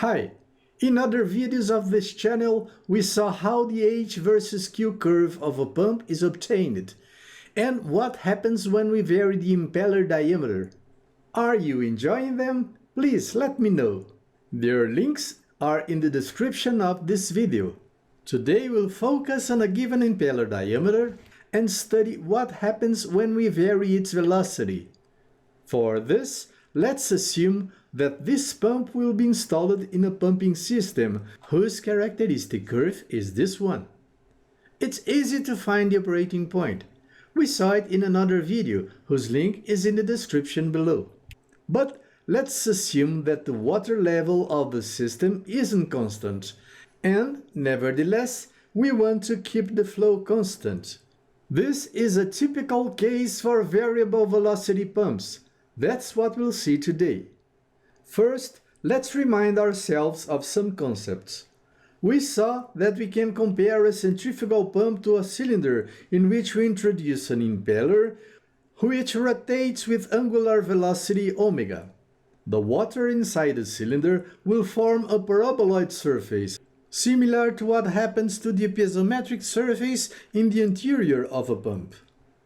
Hi! In other videos of this channel, we saw how the H versus Q curve of a pump is obtained, and what happens when we vary the impeller diameter. Are you enjoying them? Please let me know. Their links are in the description of this video. Today we'll focus on a given impeller diameter and study what happens when we vary its velocity. For this, let's assume that this pump will be installed in a pumping system whose characteristic curve is this one. It's easy to find the operating point. We saw it in another video whose link is in the description below. But let's assume that the water level of the system isn't constant, and nevertheless we want to keep the flow constant. This is a typical case for variable velocity pumps. That's what we'll see today. First, let's remind ourselves of some concepts. We saw that we can compare a centrifugal pump to a cylinder in which we introduce an impeller which rotates with angular velocity omega. The water inside the cylinder will form a paraboloid surface, similar to what happens to the piezometric surface in the interior of a pump.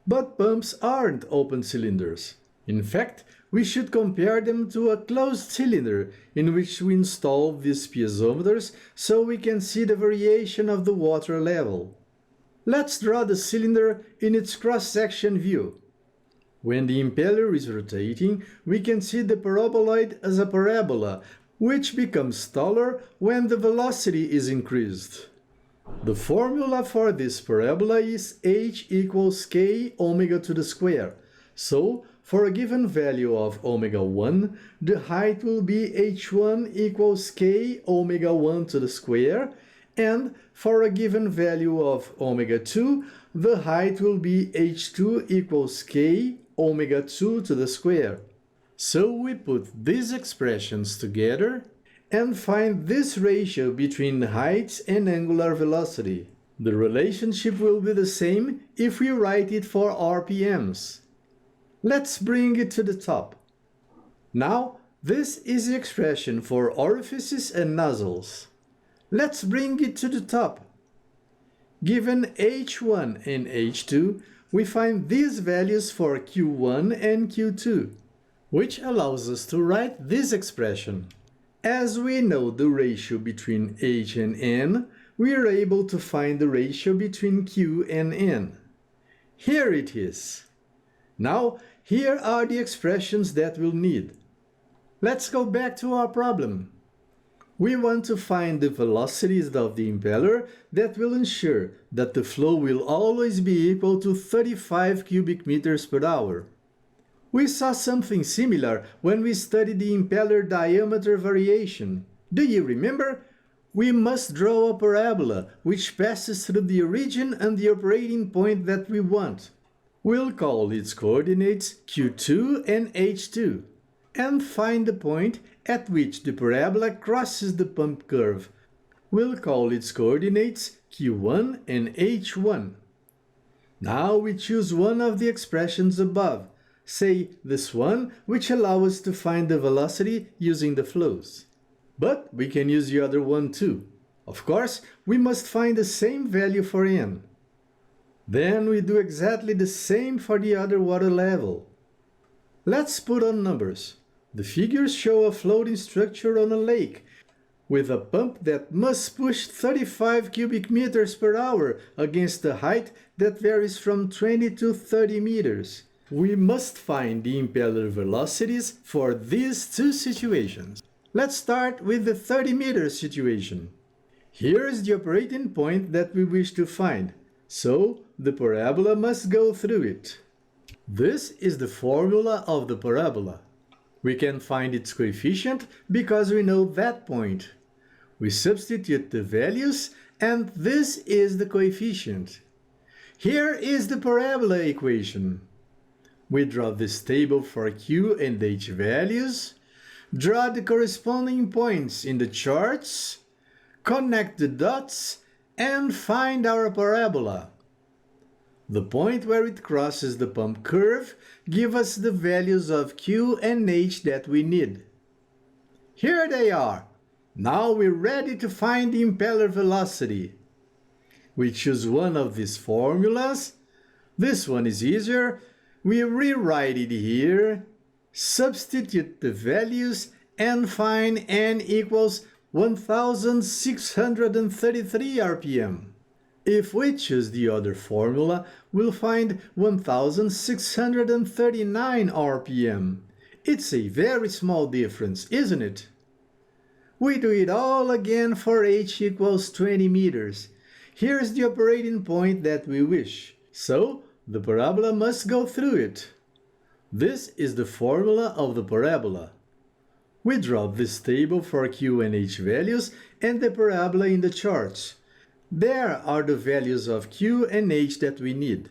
But pumps aren't open cylinders. In fact, we should compare them to a closed cylinder in which we install these piezometers so we can see the variation of the water level. Let's draw the cylinder in its cross-section view. When the impeller is rotating, we can see the paraboloid as a parabola, which becomes taller when the velocity is increased. The formula for this parabola is h equals k omega to the square. So, for a given value of omega 1, the height will be h1 equals k omega 1 to the square, and for a given value of omega 2, the height will be h2 equals k omega 2 to the square. So we put these expressions together and find this ratio between height and angular velocity. The relationship will be the same if we write it for RPMs. Let's bring it to the top. Now, this is the expression for orifices and nozzles. Let's bring it to the top. Given H1 and H2, we find these values for Q1 and Q2, which allows us to write this expression. As we know the ratio between H and N, we are able to find the ratio between Q and N. Here it is. Now, here are the expressions that we'll need. Let's go back to our problem. We want to find the velocities of the impeller that will ensure that the flow will always be equal to 35 cubic meters per hour. We saw something similar when we studied the impeller diameter variation. Do you remember? We must draw a parabola which passes through the origin and the operating point that we want. We'll call its coordinates Q2 and H2, and find the point at which the parabola crosses the pump curve. We'll call its coordinates Q1 and H1. Now we choose one of the expressions above, say this one, which allows us to find the velocity using the flows. But we can use the other one too. Of course, we must find the same value for n. Then we do exactly the same for the other water level. Let's put on numbers. The figures show a floating structure on a lake with a pump that must push 35 cubic meters per hour against a height that varies from 20 to 30 meters. We must find the impeller velocities for these two situations. Let's start with the 30-meter situation. Here is the operating point that we wish to find. So, the parabola must go through it. This is the formula of the parabola. We can find its coefficient because we know that point. We substitute the values and this is the coefficient. Here is the parabola equation. We draw this table for Q and H values, draw the corresponding points in the charts, connect the dots, and find our parabola. The point where it crosses the pump curve gives us the values of Q and H that we need. Here they are. Now we're ready to find the impeller velocity. We choose one of these formulas. This one is easier. We rewrite it here, substitute the values, and find n equals 1633 RPM. If we choose the other formula, we'll find 1639 RPM. It's a very small difference, isn't it? We do it all again for h equals 20 meters. Here's the operating point that we wish, so the parabola must go through it. This is the formula of the parabola. We draw this table for q and h values and the parabola in the charts. There are the values of q and h that we need.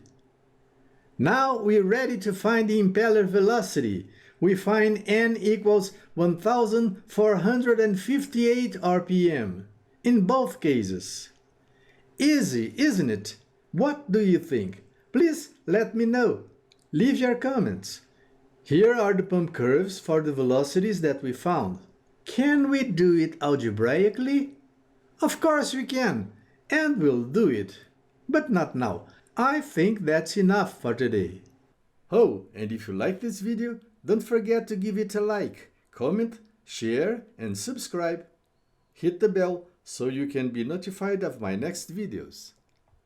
Now we're ready to find the impeller velocity. We find n equals 1458 RPM in both cases. Easy, isn't it? What do you think? Please let me know. Leave your comments. Here are the pump curves for the velocities that we found. Can we do it algebraically? Of course we can, and we'll do it. But not now. I think that's enough for today. Oh, and if you like this video, don't forget to give it a like, comment, share, and subscribe. Hit the bell so you can be notified of my next videos.